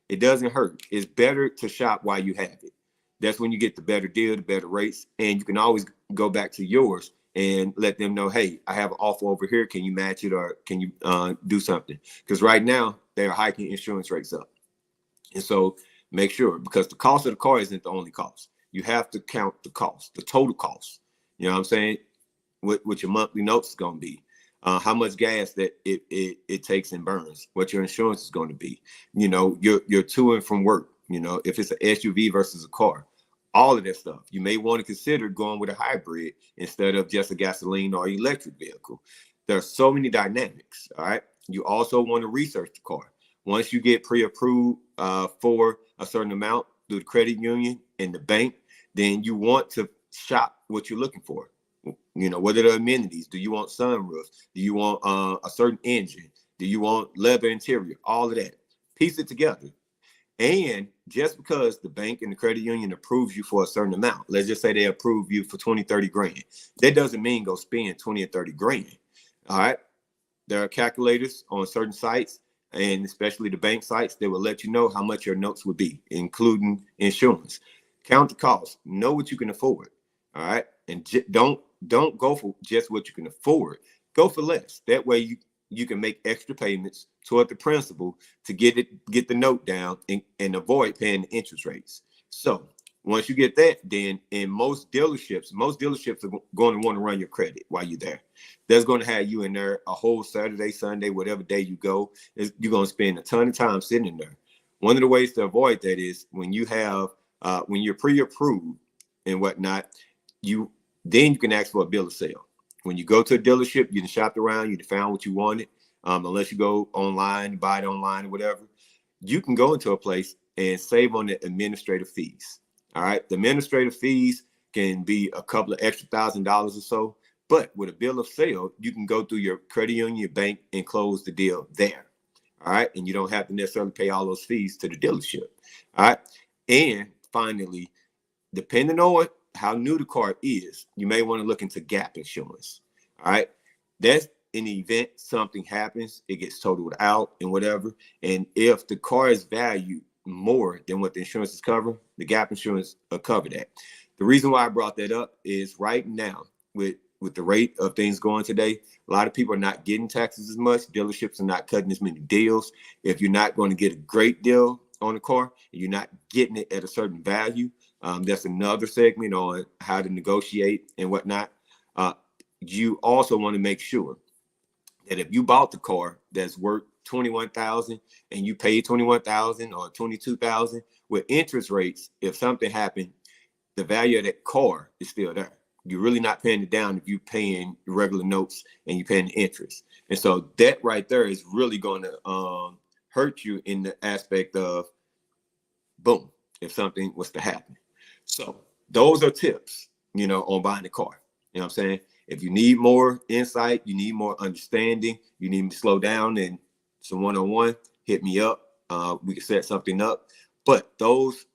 A: it doesn't hurt. It's better to shop while you have it. That's when you get the better deal, the better rates, and you can always go back to yours and let them know, hey, I have an offer over here. Can you match it or can you do something? Because right now they're hiking insurance rates up. And so make sure, because the cost of the car isn't the only cost. You have to count the cost, the total cost. You know what I'm saying? What your monthly notes is going to be, how much gas that it takes and burns, what your insurance is going to be, your to and from work, You know, if it's an SUV versus a car, all of that stuff. You may want to consider going with a hybrid instead of just a gasoline or electric vehicle. There are so many dynamics. All right. You also want to research the car. Once you get pre-approved for a certain amount through the credit union and the bank, then you want to shop what you're looking for. You know, what are the amenities? Do you want sunroofs? Do you want a certain engine? Do you want leather interior? All of that. Piece it together. And just because the bank and the credit union approves you for a certain amount, let's just say they approve you for 20, 30 grand. That doesn't mean go spend 20 or 30 grand. All right. There are calculators on certain sites, and especially the bank sites, that will let you know how much your notes would be, including insurance. Count the cost. Know what you can afford. All right. And don't go for just what you can afford. Go for less. That way you can make extra payments toward the principal to get the note down and avoid paying the interest rates. So once you get that, then in most dealerships are going to want to run your credit while you're there. That's going to have you in there a whole Saturday, Sunday, whatever day you go. You're going to spend a ton of time sitting in there. One of the ways to avoid that is when you have when you're pre-approved and whatnot, then you can ask for a bill of sale. When you go to a dealership, you can shop around, you found what you wanted. Unless you go online, buy it online or whatever, you can go into a place and save on the administrative fees. All right. The administrative fees can be a couple of extra $1,000 or so, but with a bill of sale, you can go through your credit union, your bank, and close the deal there. All right. And you don't have to necessarily pay all those fees to the dealership. All right. And finally, depending on how new the car is, you may want to look into gap insurance. All right. That's in the event something happens, it gets totaled out and whatever. And if the car is valued more than what the insurance is covering, the gap insurance will cover that. The reason why I brought that up is right now with the rate of things going today, a lot of people are not getting taxes as much. Dealerships are not cutting as many deals. If you're not going to get a great deal on a car and you're not getting it at a certain value, that's another segment on how to negotiate and whatnot. You also want to make sure that if you bought the car that's worth $21,000 and you paid $21,000 or $22,000 with interest rates, if something happened, the value of that car is still there. You're really not paying it down if you're paying regular notes and you're paying the interest. And so that right there is really going to hurt you in the aspect of, boom, if something was to happen. So those are tips, on buying a car. You know what I'm saying? If you need more insight, you need more understanding, you need me to slow down and some one-on-one, hit me up. We can set something up. But those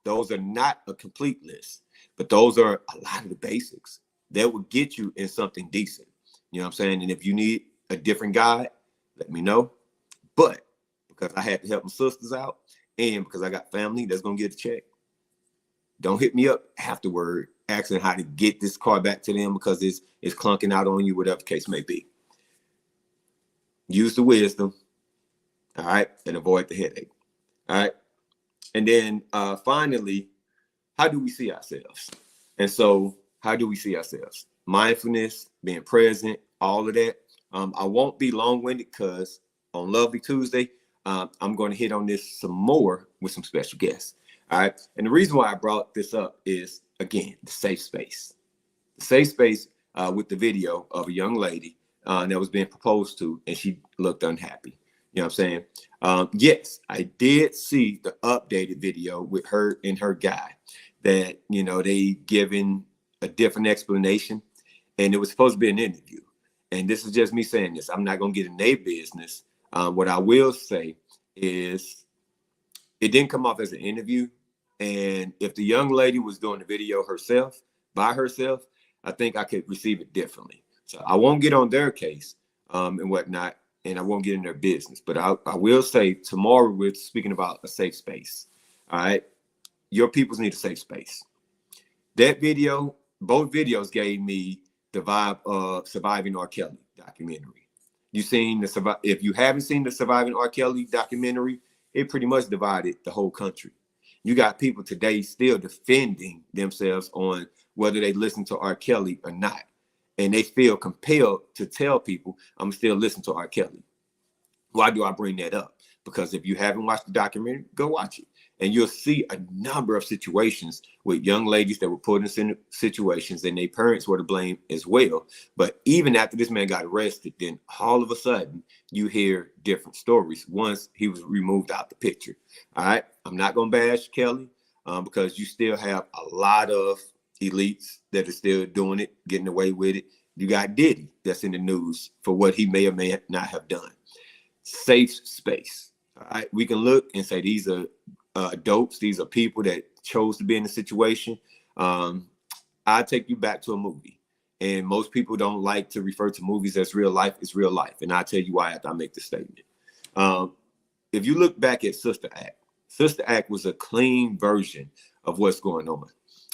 A: are not a complete list, but those are a lot of the basics that will get you in something decent. You know what I'm saying? And if you need a different guide, let me know. But because I had to help my sisters out and because I got family that's going to get a check, don't hit me up afterward asking how to get this car back to them because it's clunking out on you, whatever the case may be. Use the wisdom, all right, and avoid the headache, all right? And then finally, how do we see ourselves? And so how do we see ourselves? Mindfulness, being present, all of that. I won't be long-winded because on Lovely Tuesday, I'm going to hit on this some more with some special guests. All right. And the reason why I brought this up is, again, the safe space. The safe space with the video of a young lady that was being proposed to, and she looked unhappy. You know what I'm saying? Yes, I did see the updated video with her and her guy that, they given a different explanation, and it was supposed to be an interview. And this is just me saying this. I'm not going to get in their business. What I will say is it didn't come off as an interview. And if the young lady was doing the video herself, by herself, I think I could receive it differently. So I won't get on their case and whatnot, and I won't get in their business. But I will say tomorrow we're speaking about a safe space. All right. Your peoples need a safe space. That video, both videos gave me the vibe of Surviving R. Kelly documentary. If you haven't seen the Surviving R. Kelly documentary, it pretty much divided the whole country. You got people today still defending themselves on whether they listen to R. Kelly or not. And they feel compelled to tell people, I'm still listening to R. Kelly. Why do I bring that up? Because if you haven't watched the documentary, go watch it. And you'll see a number of situations with young ladies that were put in situations and their parents were to blame as well. But even after this man got arrested, then all of a sudden you hear different stories once he was removed out the picture. All right. I'm not going to bash Kelly because you still have a lot of elites that are still doing it, getting away with it. You got Diddy that's in the news for what he may or may not have done. Safe space. All right. We can look and say these are adults. These are people that chose to be in the situation. I take you back to a movie. And most people don't like to refer to movies as real life. It's real life. And I'll tell you why after I make the statement. If you look back at Sister Act was a clean version of what's going on.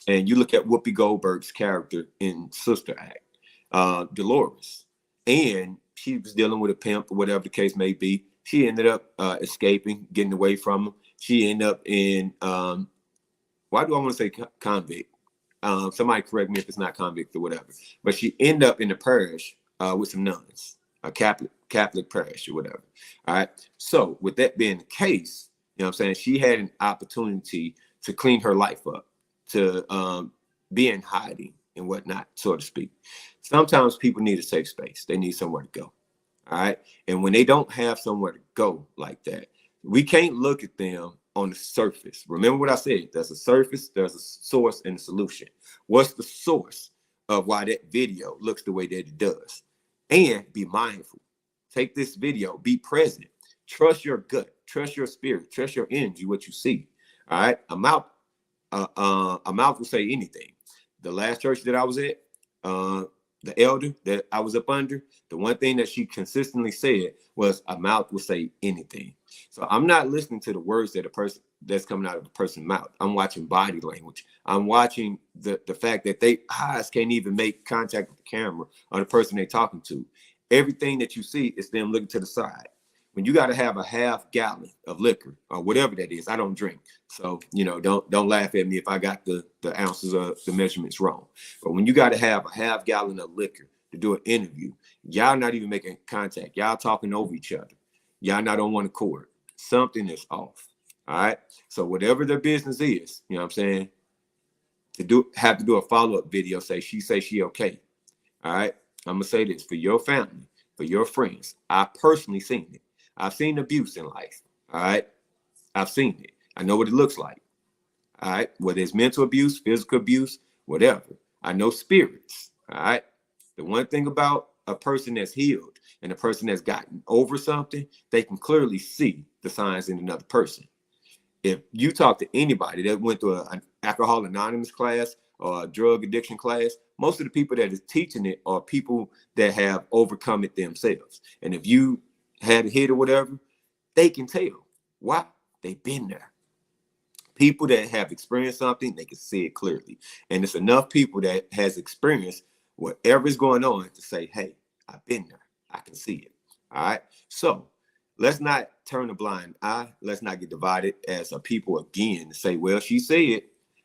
A: And you look at Whoopi Goldberg's character in Sister Act, Dolores, and she was dealing with a pimp or whatever the case may be. She ended up escaping, getting away from him. She ended up in, why do I want to say convict? Somebody correct me if it's not convict or whatever. But she ended up in the parish with some nuns, a Catholic parish or whatever. All right. So with that being the case, you know what I'm saying, she had an opportunity to clean her life up, to be in hiding and whatnot, so to speak. Sometimes people need a safe space. They need somewhere to go. All right. And when they don't have somewhere to go like that, we can't look at them on the surface. Remember what I said, there's a surface, there's a source and a solution. What's the source of why that video looks the way that it does? And be mindful. Take this video, be present, trust your gut, trust your spirit, trust your energy, what you see. All right. A mouth will say anything. The last church that I was at, the elder that I was up under, the one thing that she consistently said was a mouth will say anything. So I'm not listening to the words that a person that's coming out of a person's mouth. I'm watching body language. I'm watching the fact that they eyes can't even make contact with the camera or the person they're talking to. Everything that you see is them looking to the side. When you got to have a half gallon of liquor or whatever that is, I don't drink. So, you know, don't laugh at me if I got the ounces of the measurements wrong. But when you got to have a half gallon of liquor to do an interview, y'all not even making contact. Y'all talking over each other. Y'all not on one accord. Something is off. All right. So whatever their business is, you know what I'm saying, have to do a follow-up video, say she okay. All right. I'm going to say this for your family, for your friends. I personally seen it. I've seen abuse in life. All right. I've seen it. I know what it looks like. All right. Whether it's mental abuse, physical abuse, whatever. I know spirits. All right. The one thing about a person that's healed and a person that's gotten over something, they can clearly see the signs in another person. If you talk to anybody that went through an Alcohol Anonymous class or a drug addiction class, most of the people that is teaching it are people that have overcome it themselves. And if you had a hit or whatever, they can tell. Why? They've been there. People that have experienced something, they can see it clearly. And it's enough people that has experienced whatever is going on to say, hey, I've been there. I can see it. All right. So let's not turn a blind eye. Let's not get divided as a people again to say, well, she said,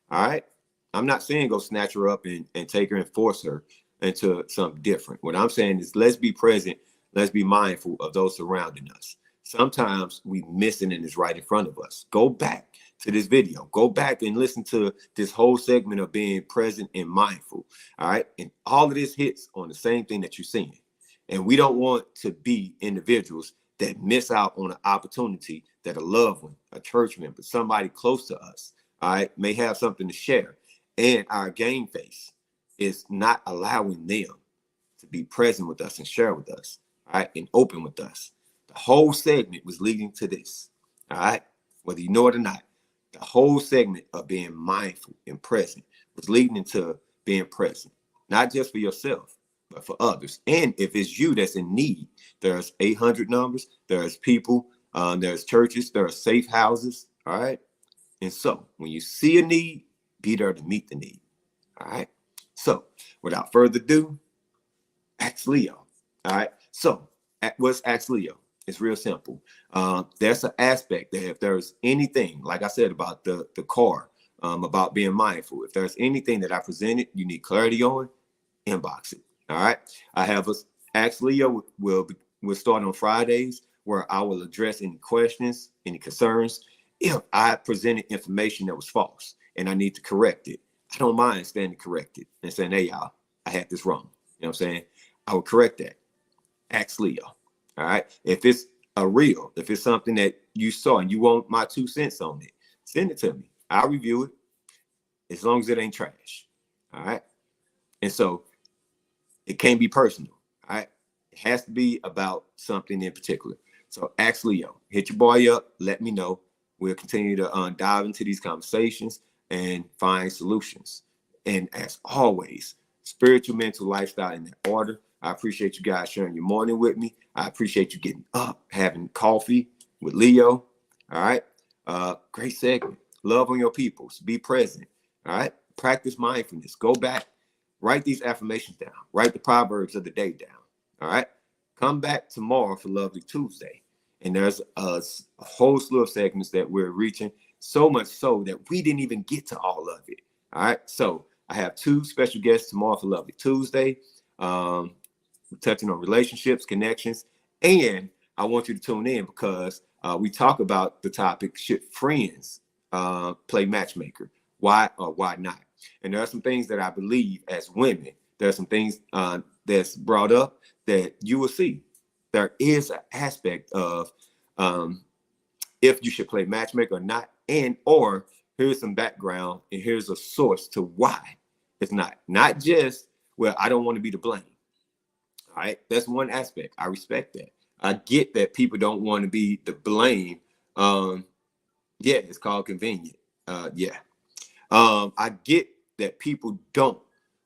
A: all right. I'm not saying go snatch her up and take her and force her into something different. What I'm saying is let's be present. Let's be mindful of those surrounding us. Sometimes we miss it and it's right in front of us. Go back to this video. Go back and listen to this whole segment of being present and mindful. All right. And all of this hits on the same thing that you're seeing. And we don't want to be individuals that miss out on an opportunity that a loved one, a church member, somebody close to us, all right, may have something to share. And our game face is not allowing them to be present with us and share with us, all right, and open with us. The whole segment was leading to this, all right, whether you know it or not. The whole segment of being mindful and present was leading into being present, not just for yourself, but for others. And if it's you that's in need, there's 800 numbers, there's people, there's churches, there are safe houses, all right? And so when you see a need, be there to meet the need, all right? So without further ado, ask Leo, all right? So what's ask Leo? It's real simple. There's an aspect that if there's anything, like I said about the car, about being mindful, if there's anything that I presented you need clarity on, inbox it. All right. I have us ask Leo will start on Fridays where I will address any questions, any concerns, if I presented information that was false and I need to correct it, I don't mind standing corrected and saying, hey, y'all, I had this wrong. You know what I'm saying? I would correct that. Ask Leo. All right. If it's if it's something that you saw and you want my 2 cents on it, send it to me. I'll review it as long as it ain't trash. All right. And so it can't be personal. All right. It has to be about something in particular. So ask Leo. Hit your boy up. Let me know. We'll continue to dive into these conversations and find solutions. And as always, spiritual, mental, lifestyle in that order. I appreciate you guys sharing your morning with me. I appreciate you getting up, having coffee with Leo. All right. Great segment. Love on your peoples. Be present. All right. Practice mindfulness. Go back. Write these affirmations down. Write the proverbs of the day down. All right. Come back tomorrow for Lovely Tuesday. And there's a whole slew of segments that we're reaching, so much so that we didn't even get to all of it. All right. So I have 2 special guests tomorrow for Lovely Tuesday. We're touching on relationships, connections, and I want you to tune in because we talk about the topic, should friends play matchmaker? Why or why not? And there are some things that I believe as women, there are some things that's brought up that you will see. There is an aspect of if you should play matchmaker or not, and or here's some background and here's a source to why it's not just, well, I don't want to be the blame. All right, that's one aspect. I respect that. I get that people don't want to be the blame. Yeah, it's called convenient. Yeah. I get that people don't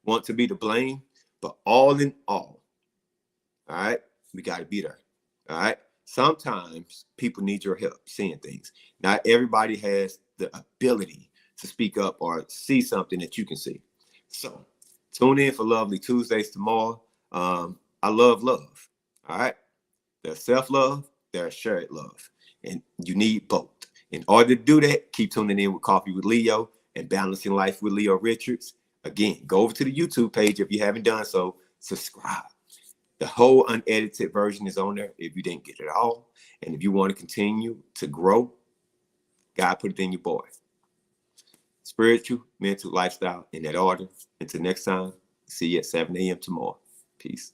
A: want to be the blame, but all in all right, we got to be there. All right. Sometimes people need your help seeing things. Not everybody has the ability to speak up or see something that you can see. So tune in for Lovely Tuesdays tomorrow. I love love. All right. There's self-love, there's shared love. And you need both. In order to do that, keep tuning in with Coffee with Leo and Balancing Life with Leo Richards. Again, go over to the YouTube page if you haven't done so. Subscribe. The whole unedited version is on there if you didn't get it all. And if you want to continue to grow, God put it in your boy. Spiritual, mental, lifestyle in that order. Until next time, see you at 7 a.m. tomorrow. Peace.